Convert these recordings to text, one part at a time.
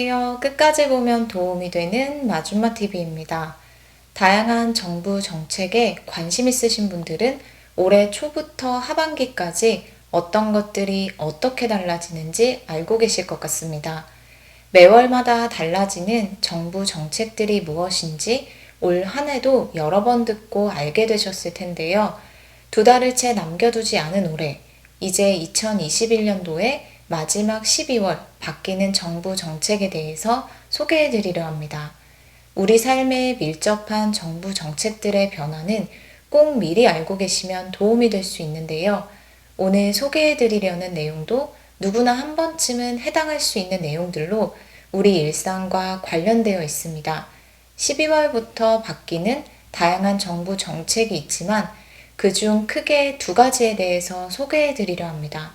안녕하세요. 끝까지 보면 도움이 되는 마줌마TV입니다. 다양한 정부 정책에 관심 있으신 분들은 올해 초부터 하반기까지 어떤 것들이 어떻게 달라지는지 알고 계실 것 같습니다. 매월마다 달라지는 정부 정책들이 무엇인지 올 한 해도 여러 번 듣고 알게 되셨을 텐데요. 두 달을 채 남겨두지 않은 올해, 이제 2021년도에 마지막 12월 바뀌는 정부 정책에 대해서 소개해 드리려 합니다. 우리 삶에 밀접한 정부 정책들의 변화는 꼭 미리 알고 계시면 도움이 될 수 있는데요. 오늘 소개해 드리려는 내용도 누구나 한 번쯤은 해당할 수 있는 내용들로 우리 일상과 관련되어 있습니다. 12월부터 바뀌는 다양한 정부 정책이 있지만 그중 크게 두 가지에 대해서 소개해 드리려 합니다.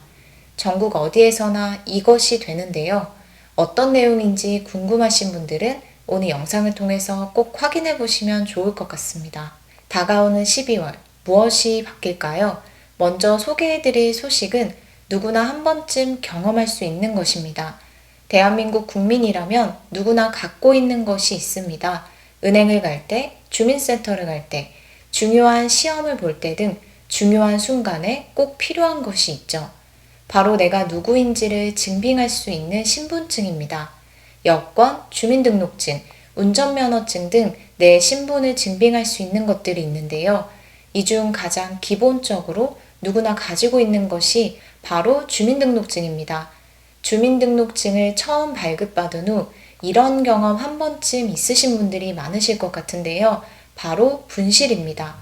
전국 어디에서나 이것이 되는데요. 어떤 내용인지 궁금하신 분들은 오늘 영상을 통해서 꼭 확인해 보시면 좋을 것 같습니다. 다가오는 12월, 무엇이 바뀔까요? 먼저 소개해 드릴 소식은 누구나 한 번쯤 경험할 수 있는 것입니다. 대한민국 국민이라면 누구나 갖고 있는 것이 있습니다. 은행을 갈 때, 주민센터를 갈 때, 중요한 시험을 볼 때 등 중요한 순간에 꼭 필요한 것이 있죠. 바로 내가 누구인지를 증빙할 수 있는 신분증입니다. 여권, 주민등록증, 운전면허증 등 내 신분을 증빙할 수 있는 것들이 있는데요. 이 중 가장 기본적으로 누구나 가지고 있는 것이 바로 주민등록증입니다. 주민등록증을 처음 발급받은 후 이런 경험 한 번쯤 있으신 분들이 많으실 것 같은데요. 바로 분실입니다.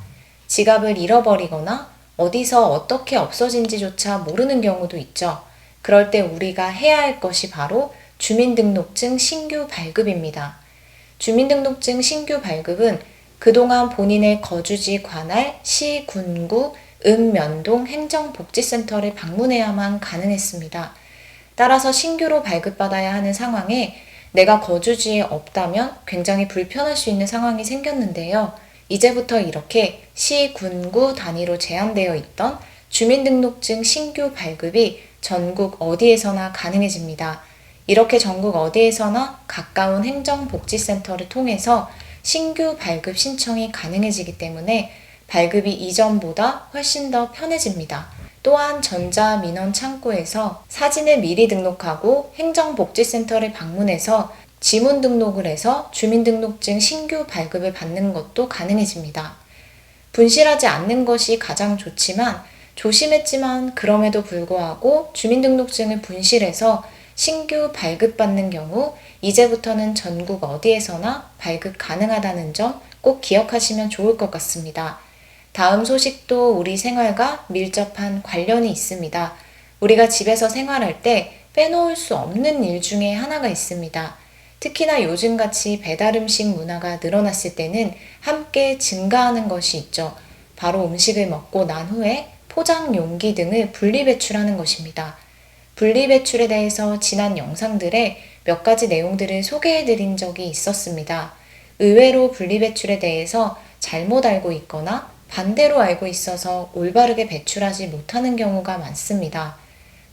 지갑을 잃어버리거나 어디서 어떻게 없어진지조차 모르는 경우도 있죠. 그럴 때 우리가 해야 할 것이 바로 주민등록증 신규 발급입니다. 주민등록증 신규 발급은 그동안 본인의 거주지 관할 시, 군, 구, 읍, 면동 행정복지센터를 방문해야만 가능했습니다. 따라서 신규로 발급받아야 하는 상황에 내가 거주지에 없다면 굉장히 불편할 수 있는 상황이 생겼는데요. 이제부터 이렇게 시, 군, 구 단위로 제한되어 있던 주민등록증 신규 발급이 전국 어디에서나 가능해집니다. 이렇게 전국 어디에서나 가까운 행정복지센터를 통해서 신규 발급 신청이 가능해지기 때문에 발급이 이전보다 훨씬 더 편해집니다. 또한 전자민원 창구에서 사진을 미리 등록하고 행정복지센터를 방문해서 지문 등록을 해서 주민등록증 신규 발급을 받는 것도 가능해집니다. 분실하지 않는 것이 가장 좋지만 조심했지만 그럼에도 불구하고 주민등록증을 분실해서 신규 발급받는 경우 이제부터는 전국 어디에서나 발급 가능하다는 점 꼭 기억하시면 좋을 것 같습니다. 다음 소식도 우리 생활과 밀접한 관련이 있습니다. 우리가 집에서 생활할 때 빼놓을 수 없는 일 중에 하나가 있습니다. 특히나 요즘같이 배달음식 문화가 늘어났을 때는 함께 증가하는 것이 있죠. 바로 음식을 먹고 난 후에 포장 용기 등을 분리배출하는 것입니다. 분리배출에 대해서 지난 영상들에 몇 가지 내용들을 소개해 드린 적이 있었습니다. 의외로 분리배출에 대해서 잘못 알고 있거나 반대로 알고 있어서 올바르게 배출하지 못하는 경우가 많습니다.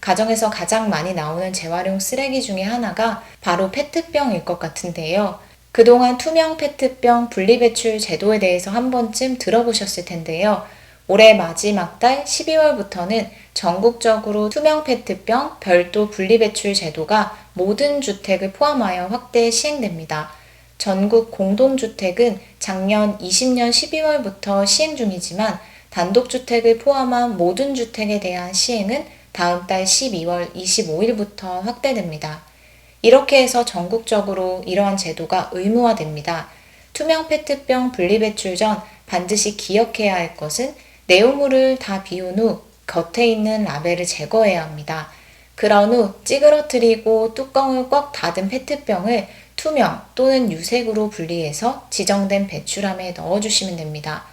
가정에서 가장 많이 나오는 재활용 쓰레기 중에 하나가 바로 페트병일 것 같은데요. 그동안 투명 페트병 분리배출 제도에 대해서 한 번쯤 들어보셨을 텐데요. 올해 마지막 달 12월부터는 전국적으로 투명 페트병 별도 분리배출 제도가 모든 주택을 포함하여 확대 시행됩니다. 전국 공동주택은 작년 20년 12월부터 시행 중이지만 단독주택을 포함한 모든 주택에 대한 시행은 다음 달 12월 25일부터 확대됩니다. 이렇게 해서 전국적으로 이러한 제도가 의무화됩니다. 투명 페트병 분리배출 전 반드시 기억해야 할 것은 내용물을 다 비운 후 겉에 있는 라벨을 제거해야 합니다. 그런 후 찌그러뜨리고 뚜껑을 꽉 닫은 페트병을 투명 또는 유색으로 분리해서 지정된 배출함에 넣어주시면 됩니다.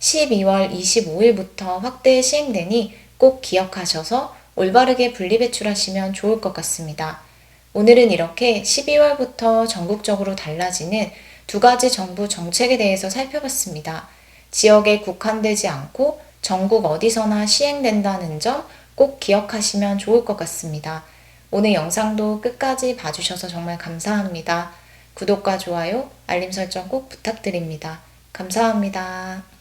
12월 25일부터 확대 시행되니 꼭 기억하셔서 올바르게 분리배출하시면 좋을 것 같습니다. 오늘은 이렇게 12월부터 전국적으로 달라지는 두 가지 정부 정책에 대해서 살펴봤습니다. 지역에 국한되지 않고 전국 어디서나 시행된다는 점 꼭 기억하시면 좋을 것 같습니다. 오늘 영상도 끝까지 봐주셔서 정말 감사합니다. 구독과 좋아요, 알림 설정 꼭 부탁드립니다. 감사합니다.